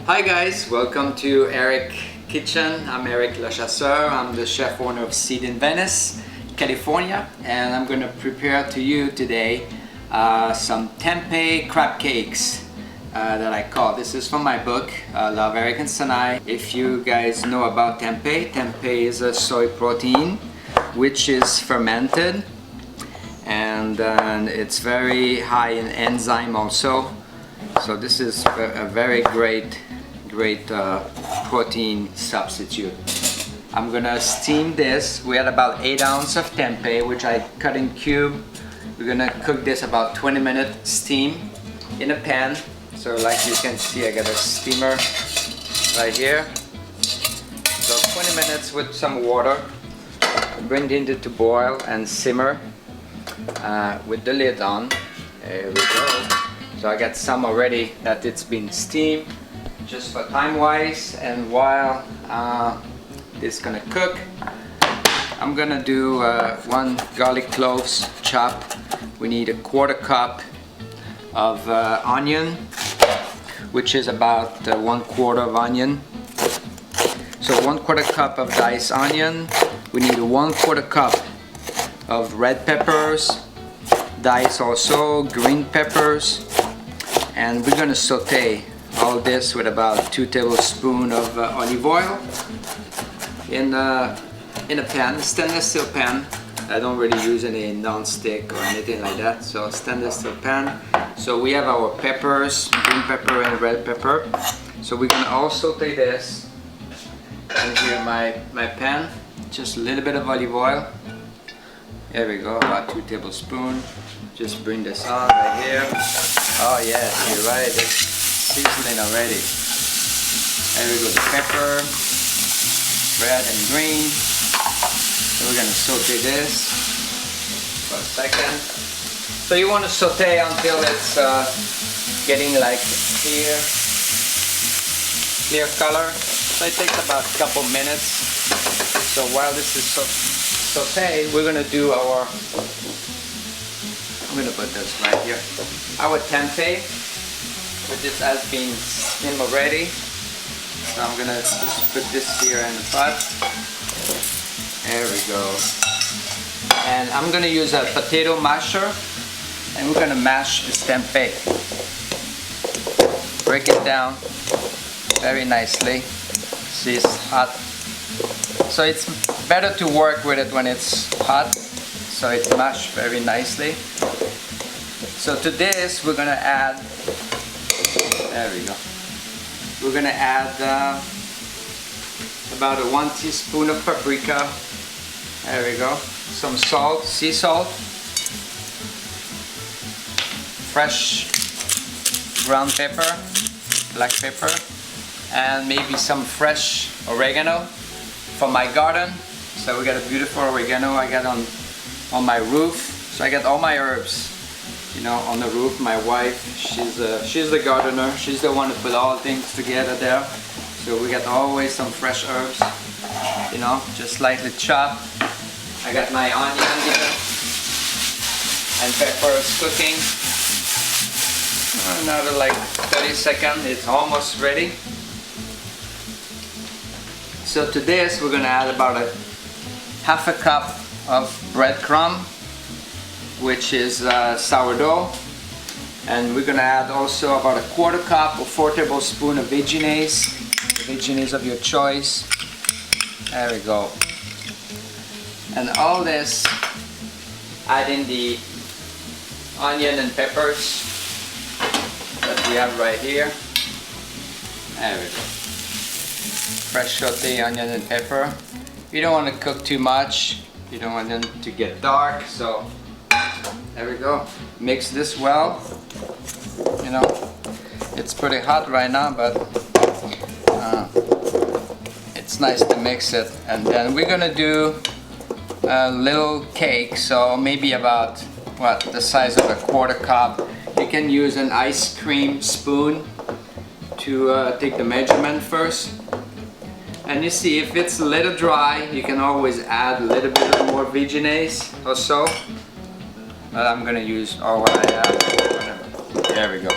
Hi guys, welcome to Eric Kitchen. I'm Eric Le Chasseur. I'm the chef owner of Seed in Venice, California, and I'm going to prepare to you today some Tempeh Crab Cakes that I call. This is from my book, Love Eric and Sanae. If you guys know about tempeh, tempeh is a soy protein which is fermented, and it's very high in enzyme also. So this is a very great protein substitute. I'm gonna steam this. We had about 8 ounces of tempeh, which I cut in cube. We're gonna cook this about 20-minute steam in a pan. So like you can see, I got a steamer right here. So 20 minutes with some water. Bring it to boil and simmer with the lid on. There we go. So I got some already that it's been steamed, just for time wise. And while this is gonna cook, I'm gonna do 1 garlic cloves chop. We need 1/4 cup of onion, which is about 1/4 of onion. So 1/4 cup of diced onion. We need 1/4 cup of red peppers, diced also green peppers, and we're gonna saute all this with about 2 tablespoons of olive oil in a pan, stainless steel pan. I don't really use any non-stick or anything like that, so stainless steel pan. So we have our peppers, green pepper and red pepper. So we're gonna also saute this. And here my pan, just a little bit of olive oil. There we go, about 2 tablespoons. Just bring this on right here. Oh yes, you're right, it's sizzling already. There we go, the pepper, red and green. So we're gonna saute this for a second. So you want to saute until it's getting like clear color. So it takes about a couple minutes. So while this is sauteed, we're gonna do our, I'm gonna put this right here, our tempeh, which has been steamed already. So I'm gonna just put this here in the pot. There we go. And I'm gonna use a potato masher, and we're gonna mash this tempeh. Break it down very nicely. See, it's hot. So it's better to work with it when it's hot, so it mashed very nicely. So to this we're gonna add, there we go, we're gonna add about 1 teaspoon of paprika. There we go. Some salt, sea salt, fresh ground pepper, black pepper, and maybe some fresh oregano from my garden. So we got a beautiful oregano I got on my roof. So I got all my herbs, you know, on the roof. My wife, she's the gardener. She's the one who put all things together there. So we got always some fresh herbs, you know, just lightly chopped. I got my onion here and peppers cooking. Another like 30 seconds, it's almost ready. So to this we're gonna add about 1/2 cup of breadcrumb, which is sourdough, and we're gonna add also about 1/4 cup or 4 tablespoons of veggies of your choice. There we go. And all this, adding the onion and peppers that we have right here. There we go. Fresh sauté onion and pepper. You don't want to cook too much. You don't want them to get dark. So there we go. Mix this well. You know, it's pretty hot right now, but it's nice to mix it. And then we're gonna do a little cake. So maybe about the size of 1/4 cup. You can use an ice cream spoon to take the measurement first. And you see, if it's a little dry, you can always add a little bit more veggies or so. But I'm gonna use all what I have. There we go.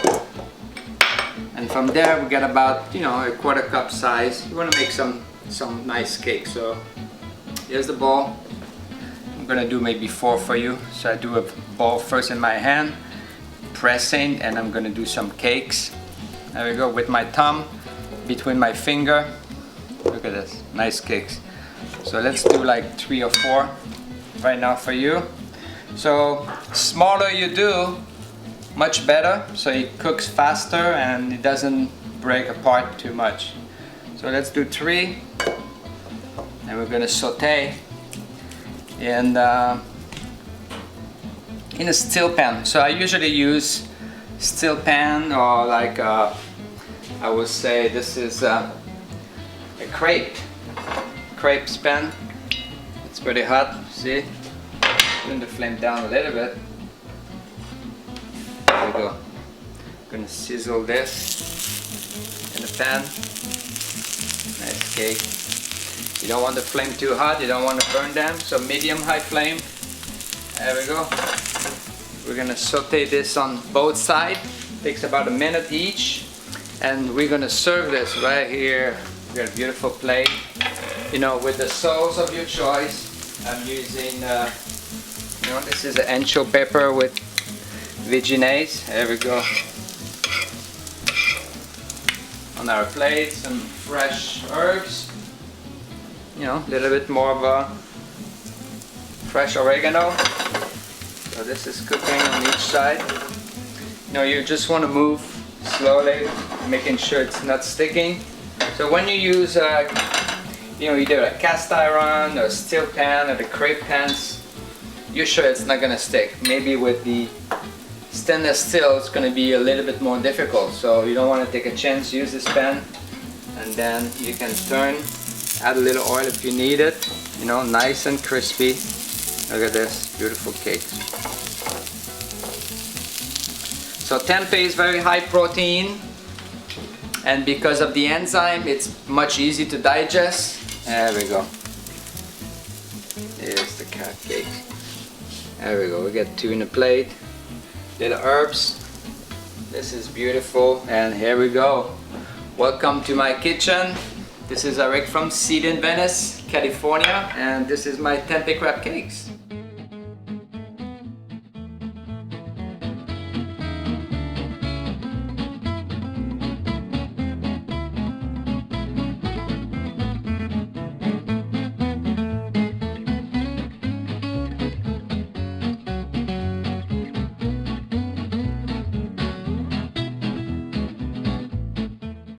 And from there we get about, you know, a quarter cup size. You want to make some nice cake. So here's the bowl. I'm gonna do maybe 4 for you. So I do a bowl first in my hand, pressing, and I'm gonna do some cakes. There we go, with my thumb between my finger. Look at this, nice cakes. So let's do like 3 or 4 right now for you. So smaller you do, much better, so it cooks faster and it doesn't break apart too much. So let's do 3, and we're gonna saute in a steel pan. So I usually use steel pan, or like I would say this is a crepe pan. It's pretty hot, see? Turn the flame down a little bit. There we go. I'm gonna sizzle this in the pan. Nice cake. You don't want the flame too hot, you don't want to burn them, so medium-high flame. There we go. We're gonna saute this on both sides. Takes about a minute each. And we're gonna serve this right here. We got a beautiful plate. You know, with the sauce of your choice. I'm using, you know, this is an ancho pepper with veggies. There we go. On our plate, some fresh herbs. You know, a little bit more of a fresh oregano. So this is cooking on each side. You know, you just want to move slowly, making sure it's not sticking. So when you use, you know, either a cast iron or a steel pan or the crepe pans, you're sure it's not gonna stick. Maybe with the stainless steel, it's gonna be a little bit more difficult. So you don't want to take a chance. Use this pan, and then you can turn. Add a little oil if you need it. You know, nice and crispy. Look at this, beautiful cake. So tempeh is very high protein, and because of the enzyme, it's much easier to digest. There we go. Here's the crab cake. There we go. We got 2 in a plate. Little herbs. This is beautiful, and here we go. Welcome to my kitchen. This is Eric from Seed in Venice, California, and this is my Tempeh Crab Cakes.